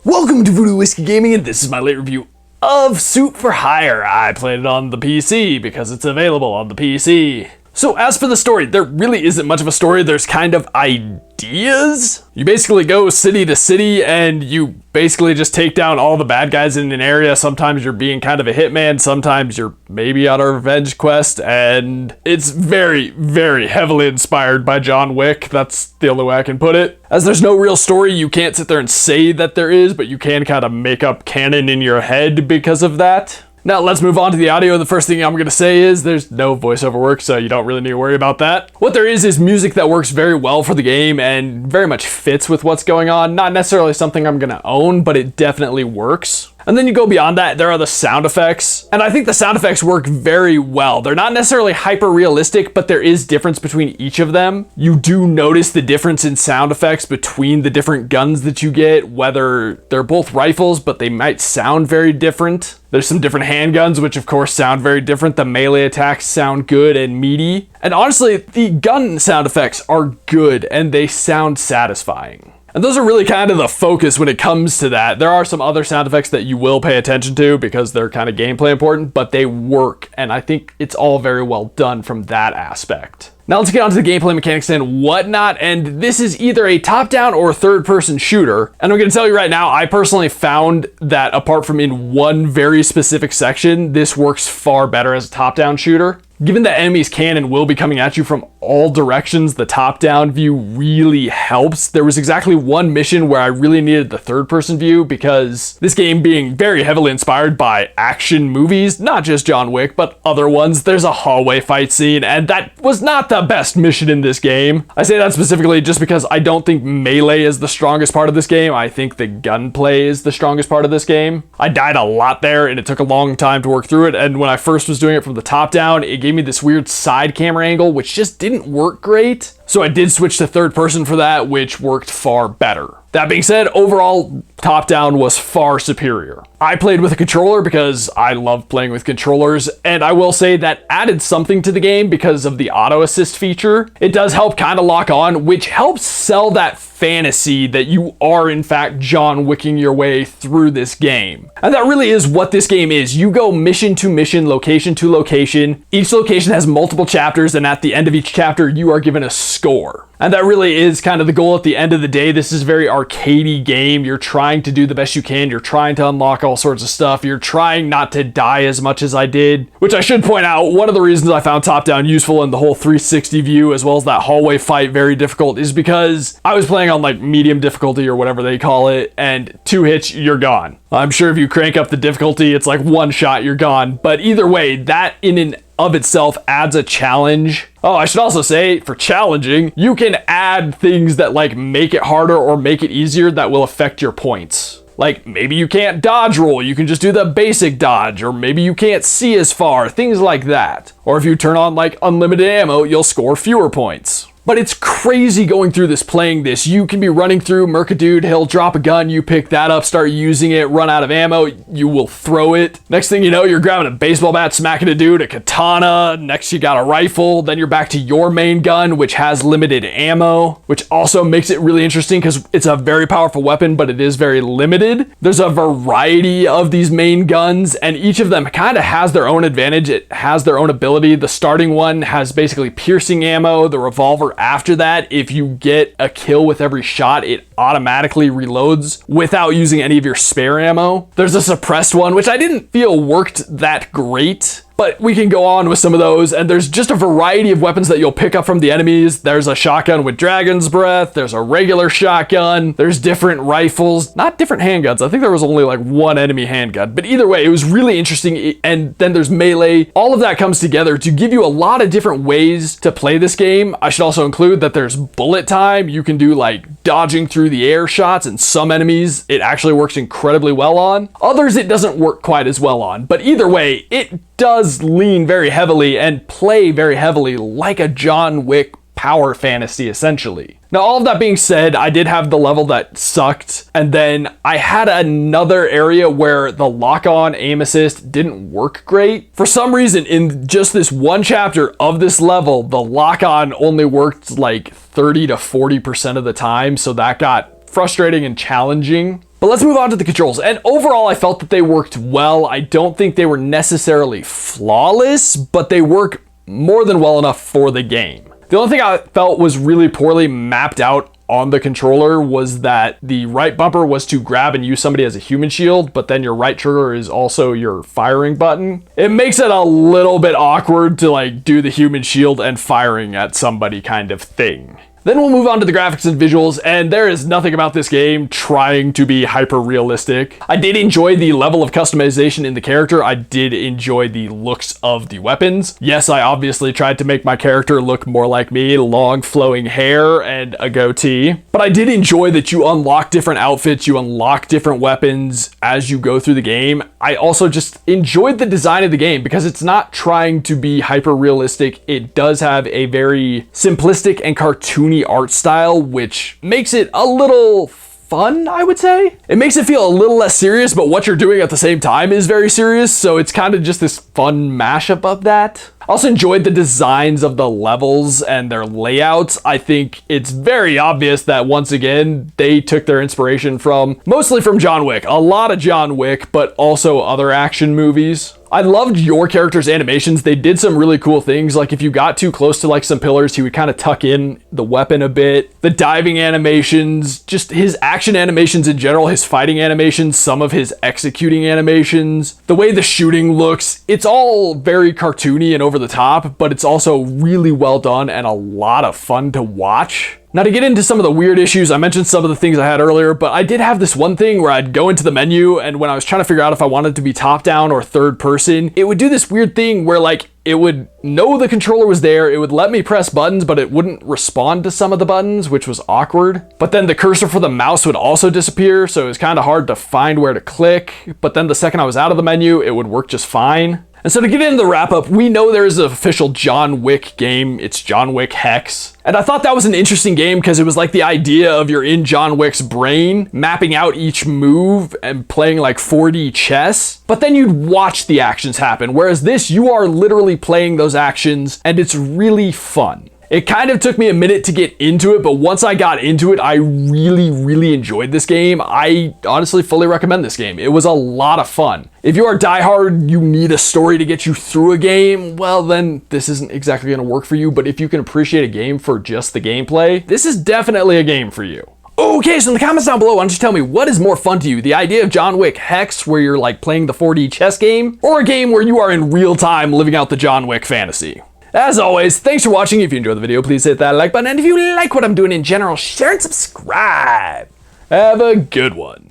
Welcome to Voodoo Whiskey Gaming, and this is my late review of Suit for Hire. I played it on the PC because it's available on the PC. So as for the story, there really isn't much of a story. There's kind of ideas. You basically go city to city and you basically just take down all the bad guys in an area. Sometimes you're being kind of a hitman, sometimes you're maybe on a revenge quest, and it's very, very heavily inspired by John Wick. That's the only way I can put it. As there's no real story, you can't sit there and say that there is, but you can kind of make up canon in your head because of that. Now let's move on to the audio. The first thing I'm going to say is there's no voiceover work, so you don't really need to worry about that. What there is music that works very well for the game and very much fits with what's going on. Not necessarily something I'm going to own, but it definitely works. And then you go beyond that, there are the sound effects. And I think the sound effects work very well. They're not necessarily hyper realistic, but there is difference between each of them. You do notice the difference in sound effects between the different guns that you get, whether they're both rifles, but they might sound very different. There's some different handguns, which of course sound very different. The melee attacks sound good and meaty. And honestly, the gun sound effects are good and they sound satisfying. And those are really kind of the focus when it comes to that. There are some other sound effects that you will pay attention to because they're kind of gameplay important, but they work. And I think it's all very well done from that aspect. Now let's get on to the gameplay mechanics and whatnot, and this is either a top-down or third-person shooter. And I'm going to tell you right now, I personally found that apart from in one very specific section, this works far better as a top-down shooter. Given that enemies can and will be coming at you from all directions, the top-down view really helps. There was exactly one mission where I really needed the third-person view because this game being very heavily inspired by action movies, not just John Wick, but other ones, there's a hallway fight scene, and that was not the best mission in this game. I say that specifically just because I don't think melee is the strongest part of this game. I think the gunplay is the strongest part of this game. I died a lot there, and it took a long time to work through it, and when I first was doing it from the top-down, it gave me this weird side camera angle, which just didn't work great. So I did switch to third person for that, which worked far better. That being said, overall, top-down was far superior. I played with a controller because I love playing with controllers, and I will say that added something to the game because of the auto assist feature. It does help kind of lock on, which helps sell that fantasy that you are in fact John Wicking your way through this game. And that really is what this game is. You go mission to mission, location to location. Each location has multiple chapters, and at the end of each chapter, you are given a score. And that really is kind of the goal at the end of the day. This is a very arcadey game. You're trying to do the best you can. You're trying to unlock all sorts of stuff. You're trying not to die as much as I did, which I should point out, one of the reasons I found top-down useful and the whole 360 view as well as that hallway fight very difficult is because I was playing on like medium difficulty or whatever they call it, and 2 hits, you're gone. I'm sure if you crank up the difficulty, it's like 1 shot, you're gone. But either way, that in and of itself adds a challenge. Oh, I should also say, for challenging, you can add things that like make it harder or make it easier that will affect your points. Like maybe you can't dodge roll, you can just do the basic dodge, or maybe you can't see as far, things like that. Or if you turn on like unlimited ammo, you'll score fewer points. But it's crazy going through this, playing this. You can be running through, murk a dude, he'll drop a gun, you pick that up, start using it, run out of ammo, you will throw it. Next thing you know, you're grabbing a baseball bat, smacking a dude, a katana, next you got a rifle, then you're back to your main gun, which has limited ammo, which also makes it really interesting because it's a very powerful weapon, but it is very limited. There's a variety of these main guns, and each of them kind of has their own advantage. It has their own ability. The starting one has basically piercing ammo. The revolver after that, if you get a kill with every shot, it automatically reloads without using any of your spare ammo. There's a suppressed one, which I didn't feel worked that great, but we can go on with some of those, and there's just a variety of weapons that you'll pick up from the enemies. There's a shotgun with dragon's breath, there's a regular shotgun, there's different rifles, not different handguns. I think there was only like one enemy handgun, but either way, it was really interesting. And then there's melee. All of that comes together to give you a lot of different ways to play this game. I should also include that there's bullet time. You can do like dodging through the air shots, and some enemies it actually works incredibly well on. Others it doesn't work quite as well on, but either way, it does lean very heavily and play very heavily like a John Wick power fantasy, essentially. Now, all of that being said, I did have the level that sucked, and then I had another area where the lock-on aim assist didn't work great. For some reason, in just this one chapter of this level, the lock-on only worked like 30 to 40% of the time, so that got frustrating and challenging. But let's move on to the controls. And overall, I felt that they worked well. I don't think they were necessarily flawless, but they work more than well enough for the game. The only thing I felt was really poorly mapped out on the controller was that the right bumper was to grab and use somebody as a human shield, but then your right trigger is also your firing button. It makes it a little bit awkward to like do the human shield and firing at somebody kind of thing. Then we'll move on to the graphics and visuals, and there is nothing about this game trying to be hyper realistic. I did enjoy the level of customization in the character. I did enjoy the looks of the weapons. Yes, I obviously tried to make my character look more like me, long flowing hair and a goatee. But I did enjoy that you unlock different outfits, you unlock different weapons as you go through the game. I also just enjoyed the design of the game because it's not trying to be hyper realistic. It does have a very simplistic and cartoony art style, which makes it a little fun, I would say. It makes it feel a little less serious, but what you're doing at the same time is very serious, so it's kind of just this fun mashup of that. I also enjoyed the designs of the levels and their layouts. I think it's very obvious that once again, they took their inspiration mostly from John Wick. A lot of John Wick, but also other action movies. I loved your character's animations. They did some really cool things. Like if you got too close to like some pillars, he would kind of tuck in the weapon a bit. The diving animations, just his action animations in general, his fighting animations, some of his executing animations, the way the shooting looks, it's all very cartoony and over the top, but it's also really well done and a lot of fun to watch. Now to get into some of the weird issues, I mentioned some of the things I had earlier, but I did have this one thing where I'd go into the menu and when I was trying to figure out if I wanted to be top down or third person, it would do this weird thing where like it would know the controller was there, it would let me press buttons, but it wouldn't respond to some of the buttons, which was awkward. But then the cursor for the mouse would also disappear, so it was kind of hard to find where to click. But then the second I was out of the menu, it would work just fine. And so to get into the wrap up, we know there is an official John Wick game. It's John Wick Hex. And I thought that was an interesting game because it was like the idea of you're in John Wick's brain, mapping out each move and playing like 4D chess. But then you'd watch the actions happen. Whereas this, you are literally playing those actions and it's really fun. It kind of took me a minute to get into it, but once I got into it, I really enjoyed this game. I honestly fully recommend this game. It was a lot of fun. If you are diehard, you need a story to get you through a game, well then this isn't exactly gonna work for you, but if you can appreciate a game for just the gameplay, this is definitely a game for you. Okay, so in the comments down below, why don't you tell me what is more fun to you? The idea of John Wick Hex, where you're like playing the 4D chess game, or a game where you are in real time living out the John Wick fantasy? As always, thanks for watching. If you enjoyed the video, please hit that like button. And if you like what I'm doing in general, share and subscribe. Have a good one.